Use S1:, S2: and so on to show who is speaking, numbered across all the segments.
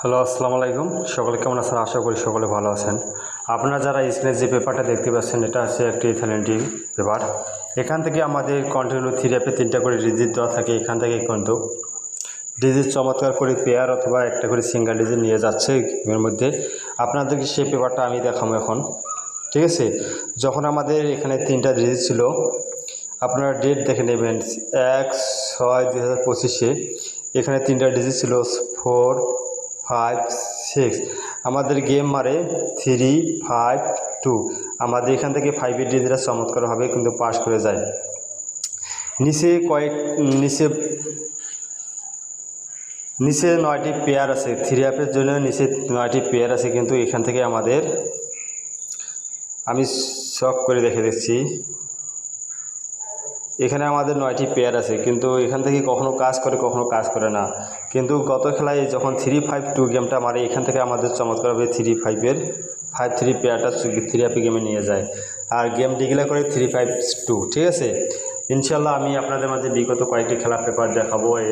S1: Hello, আসসালামু আলাইকুম। সকলে কেমন আছেন? আশা করি সকলে ভালো আছেন। আপনারা যারা স্ক্রিনে যে পেপারটা দেখতে পাচ্ছেন, এটা হচ্ছে একটি চ্যালেঞ্জিং পেপার। এখান থেকে আমাদের কন্টিনিউ থ্রি অ্যাপে 3টা করে ডিজিট দেওয়া থাকে। এখান থেকে কিন্তু ডিজিট চমৎকার করে পেয়ার অথবা একটা করে সিঙ্গেল ডিজিট নিয়ে যাচ্ছে এর মধ্যে। আপনাদেরকে সেই পেপারটা আমি দেখাবো এখন, ঠিক আছে? যখন আমাদের এখানে 3টা ডিজিট ছিল, আপনারা ডেট দেখে নেবেন 1/6/2025। এখানে 3টা ডিজিট ছিল 4, 5, 6। আমাদের গেম মারে 3, 5, 2। আমাদের এখান থেকে 5-এর ডিজিটটা চমৎকার হবে কিন্তু পাস করে যায়। নিচে নিচে 9টি পেয়ার আছে। থ্রি অ্যাপের জন্য নিচে 9টি পেয়ার আছে, কিন্তু এখান থেকে আমাদের আমি শক করে দেখে দিচ্ছি। এখানে আমাদের 9টি পেয়ার আছে, কিন্তু এখান থেকে কখনো কাজ করে কখনো কাজ করে না। কিন্তু গত খেলায় যখন 3-5-2 গেমটা মারে, এখান থেকে আমাদের চমৎকারভাবে 3-5-এর 5-3 পেয়ারটা থ্রি অ্যাপে গেমে নিয়ে যায় আর গেম ডিক্লেয়ার করে 3-5-2। ঠিক আছে, ইনশাল্লাহ আমি আপনাদের মাঝে বিগত কয়েকটি খেলা পেপার দেখাবো। এই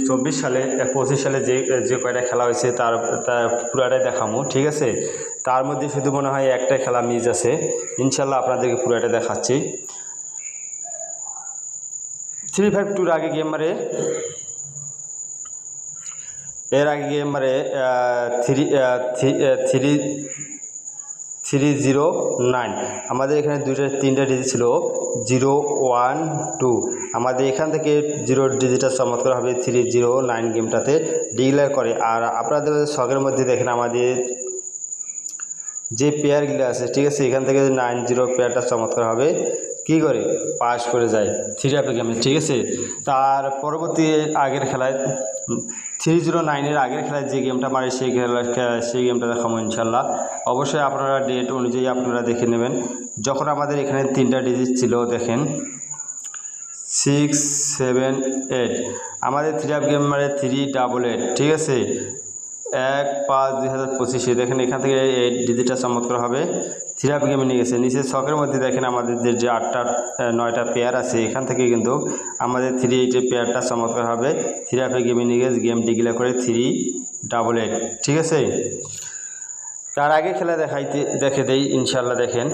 S1: 24 সালে 25 সালে যে কয়টা খেলা হয়েছে তার পুরাটাই দেখাবো। ঠিক আছে, তার মধ্যে শুধু মনে হয় একটা খেলা মিস আছে। ইনশাল্লাহ আপনাদেরকে পুরাটা দেখাচ্ছি। 3-5-2-র আগে গেম মারে, এর আগে গেম মারে 309। আমাদের এখানে 3টা ডিজিট ছিল 0, 1, 2। আমাদের এখান থেকে 0 ডিজিটটা চমৎকার হবে 309 গেমটাতে ডিক্লেয়ার করে। আর আপনাদের শখের মধ্যে দেখেন আমাদের যে পেয়ারগুলো আছে, ঠিক আছে, এখান থেকে 90 পেয়ারটা চমৎকার হবে কী করে পাস করে যায় থ্রি অ্যাপে গেমে। ঠিক আছে, তার পরবর্তী আগের খেলায় 309-এর আগের খেলায় যে গেমটা মারে সেই গেমটা দেখাবো ইনশাল্লাহ। অবশ্যই আপনারা ডেট অনুযায়ী আপনারা দেখে নেবেন। যখন আমাদের এখানে 3টা ডিজিট ছিল দেখেন 6, 7, 8। আমাদের থ্রি অ্যাপ গেম মারে 388। ঠিক আছে, 1/5/2025 দেখেন এখান থেকে এই ডিজিটটা চমৎকার হবে থ্রি অ্যাপ গেমে নিয়ে গেছে। নিচের ছকের মধ্যে দেখেন আমাদের যে 8-9টা পেয়ার আছে, এখান থেকে কিন্তু আমাদের 3-8-এর পেয়ারটা চমৎকার হবে থ্রি অ্যাপে গেমে নিয়ে গেছে গেম ডিক্লেয়ার করে 388। ঠিক আছে, তার আগে খেলা দেখে দেই ইনশাল্লাহ। দেখেন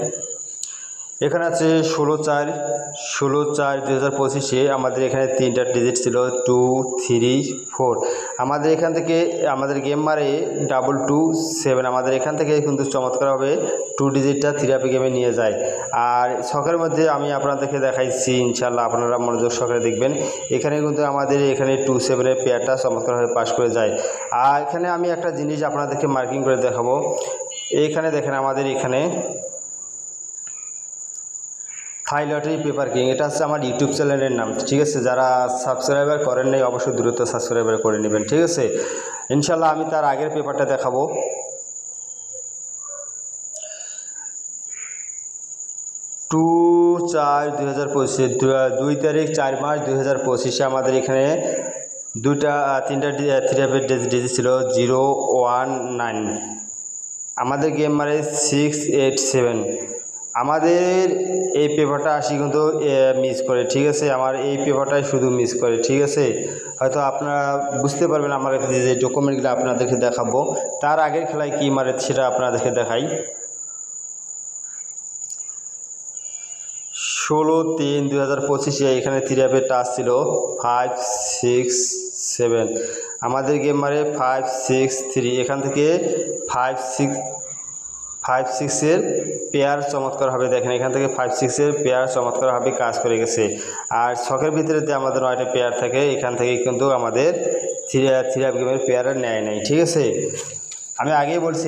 S1: এখানে আছে 16/4/2025। আমাদের এখানে 3টা ডিজিট ছিল 2, 3, 4। আমাদের এখান থেকে আমাদের গেম মারে 227। আমাদের এখান থেকে কিন্তু চমৎকারভাবে 2 ডিজিটটা থ্রি অ্যাপে গেমে নিয়ে যায়। আর শখের মধ্যে আমি আপনাদেরকে দেখাইছি, ইনশাল্লাহ আপনারা মনোযোগ সহকারে দেখবেন। এখানে কিন্তু আমাদের এখানে 27-এর পেয়ারটা চমৎকারভাবে পাস করে যায়। আর এখানে আমি একটা জিনিস আপনাদেরকে মার্কিং করে দেখাবো। এইখানে দেখেন আমাদের এখানে থাই লটারি পেপার কিং, এটা হচ্ছে আমার ইউটিউব চ্যানেলের নাম। ঠিক আছে, যারা সাবস্ক্রাইবার করেন নাই অবশ্যই দ্রুত সাবস্ক্রাইবার করে নেবেন। ঠিক আছে, ইনশাল্লাহ আমি তার আগের পেপারটা দেখাবো। 2/4/2025, 2 তারিখ 4 মাস 2025 আমাদের এখানে 3টা থ্রি অ্যাপের ডিজিট ছিল 0, 1, 9। আমাদের গেম মারে 6, 8, 7। আমাদের এই পেপারটা আসি কিন্তু মিস করে। ঠিক আছে, আমার এই পেপারটাই শুধু মিস করে। ঠিক আছে, হয়তো আপনারা বুঝতে পারবেন আমার যে ডকুমেন্টগুলো আপনাদেরকে দেখাবো। তার আগের খেলায় কী মারে সেটা আপনাদেরকে দেখাই। 16/3/2025 এখানে থ্রি অ্যাপের টাচ ছিল 5, 6, 7। আমাদের গেম মারে 5, 6, 3। এখান থেকে 5-6-এর পেয়ার চমৎকার হবে। দেখেন এখান থেকে 5-6-এর পেয়ার চমৎকারভাবে কাজ করে গেছে। আর ছকের ভিতরে যে আমাদের 9টা পেয়ার থাকে, এখান থেকে কিন্তু আমাদের থ্রি অ্যাপ গেমের পেয়ার নেয় নাই। ঠিক আছে, আমি আগেই বলছি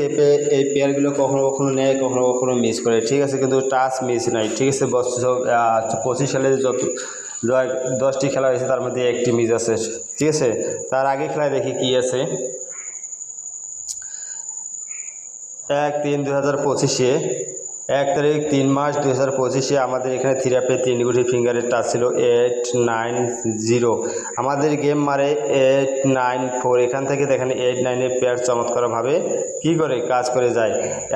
S1: এই পেয়ারগুলো কখনো কখনো নেয় কখনো কখনো মিস করে। ঠিক আছে, কিন্তু টাচ মিস নাই। ঠিক আছে, 25 সালে যত 10টি খেলা হয়েছে তার মধ্যে একটি মিস আছে। ঠিক আছে, তার আগে খেলায় দেখি কি আছে। 1/3/2025, 1 তারিখ 3 মাস 2025 আমাদের এখানে থ্রি অ্যাপে 3 গুটি ফিঙ্গারের টাচ ছিল 8-9-0। আমাদের গেম মারে 8-9-4। এখান থেকে দেখেন 8-9-এর পেয়ার চমৎকারভাবে কী করে কাজ করে যায়।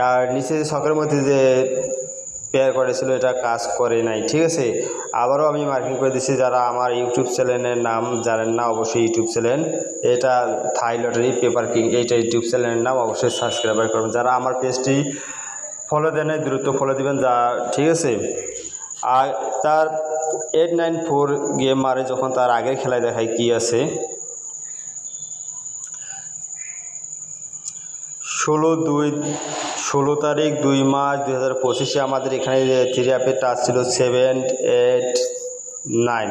S1: আর নিচে ছকের মধ্যে যে পেয়ার করেছিল এটা কাজ করে নাই, ঠিক আছে। আবারও আমি মার্কিং করে দিচ্ছি, যারা আমার ইউটিউব চ্যানেলের নাম জানেন না অবশ্যই ইউটিউব চ্যানেল এটা থাই লটারি পেপার কিং, এইটা ইউটিউব চ্যানেলের নাম, অবশ্যই সাবস্ক্রাইব করবেন। যারা আমার পেজটি ফলো দেন দ্রুত ফলো দিবেন, যা ঠিক আছে। আর তার 894 গেম মারে যখন তার আগের খেলায় দেখায় কি আছে, 16 তারিখ 2 মার্চ 2025 আমাদের এখানে থ্রি অ্যাপের টাচ ছিল 7, 8, 9,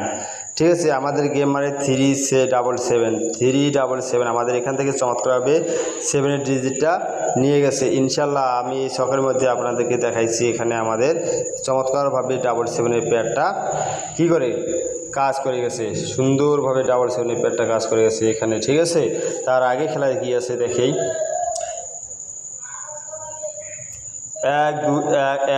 S1: ঠিক আছে। আমাদের গেম মারে 377 আমাদের এখান থেকে চমৎকারভাবে 7-এর ডিজিটটা নিয়ে গেছে ইনশাল্লাহ। আমি শখের মধ্যে আপনাদেরকে দেখাইছি, এখানে আমাদের চমৎকারভাবে 777-এর পেয়ারটা কী করে কাজ করে গেছে, সুন্দরভাবে 777-এর পেয়ারটা কাজ করে গেছে এখানে, ঠিক আছে। তার আগে খেলায় কী আছে দেখেই,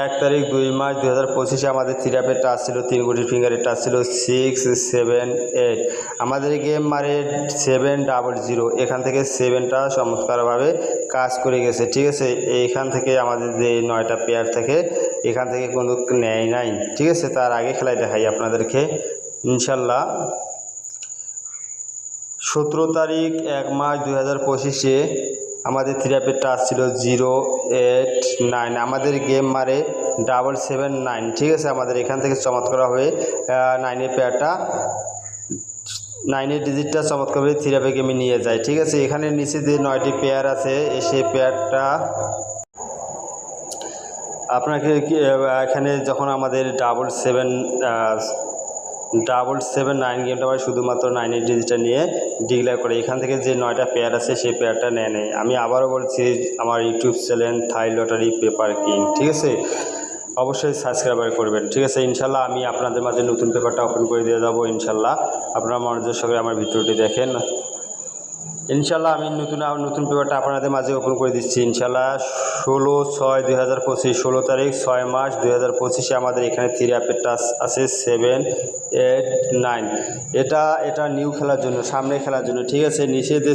S1: 1 তারিখ 2 মার্চ 2025 আমাদের থ্রি অ্যাপের টাচ ছিল 3 কোটি ফিঙ্গারের টাচ ছিল 6, 7, 8 আমাদের গেম মারে 700, এখান থেকে 7টা চমৎকারভাবে কাজ করে গেছে, ঠিক আছে। এইখান থেকে আমাদের যে 9টা পেয়ার থেকে এখান থেকে কোনো নেয় নাই, ঠিক আছে। তার আগে খেলায় দেখাই আপনাদেরকে ইনশাল্লাহ। 17 তারিখ 1 মার্চ 2025 আমাদের থ্রি অ্যাপের টাচ ছিল 0, 8, 9 আমাদের গেম মারে 779, ঠিক আছে। আমাদের এখান থেকে চমৎকারভাবে 9-এর পেয়ারটা 9-এর ডিজিটটা চমৎকারভাবে থ্রি অ্যাপে গেমে নিয়ে যায়, ঠিক আছে। এখানে নিচে যে 9টি পেয়ার আছে সেই পেয়ারটা আপনাকে এখানে যখন আমাদের 779 গেমটা হয় শুধুমাত্র 9-এর ডিজিটটা নিয়ে ডিক্লেয়ার করে, এখান থেকে যে 9টা পেয়ার আছে সেই পেয়ারটা নেয়। আমি আবারও বলছি, আমার ইউটিউব চ্যানেল থাই লটারি পেপার কিং, ঠিক আছে, অবশ্যই সাবস্ক্রাইব করবেন, ঠিক আছে। ইনশাল্লাহ আমি আপনাদের মাঝে নতুন পেপারটা ওপেন করে দিয়ে যাব ইনশাল্লাহ। আপনারা মনোযোগ সহকারে আমার ভিডিওটি দেখেন ইনশাল্লাহ। আমি নতুন পেপারটা আপনাদের মাঝে ওপেন করে দিচ্ছি ইনশাল্লাহ। 16/6/2025 16 তারিখ 6 মার্চ 2025 আমাদের এখানে থ্রি অ্যাপের টাচ আছে 7, 8, 9 এটা নিউ খেলার জন্য, সামনে খেলার জন্য, ঠিক আছে। নিচে যে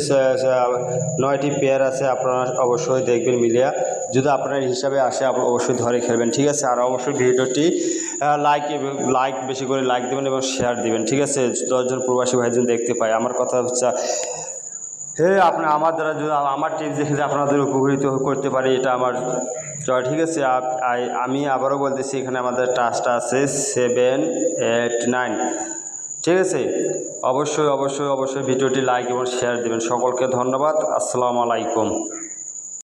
S1: 9টি পেয়ার আছে আপনারা অবশ্যই দেখবেন মিলিয়া, যদি আপনার হিসাবে আসে আপনি অবশ্যই ধরে খেলবেন, ঠিক আছে। আর অবশ্যই ভিডিওটি লাইক বেশি করে লাইক দেবেন এবং শেয়ার দিবেন, ঠিক আছে। 10 জন প্রবাসী ভাইজন দেখতে পায়। আমার কথা হচ্ছে আপনার আমার দ্বারা যদি আমার টিপস দেখে যে আপনাদের উপকৃত করতে পারি, এটা আমার জয়, ঠিক আছে। আমি আবারও বলতেছি, এখানে আমাদের টাচটা আছে 7, 8, 9, ঠিক আছে। অবশ্যই ভিডিওটি লাইক এবং শেয়ার দেবেন। সকলকে ধন্যবাদ। আসসালামু আলাইকুম।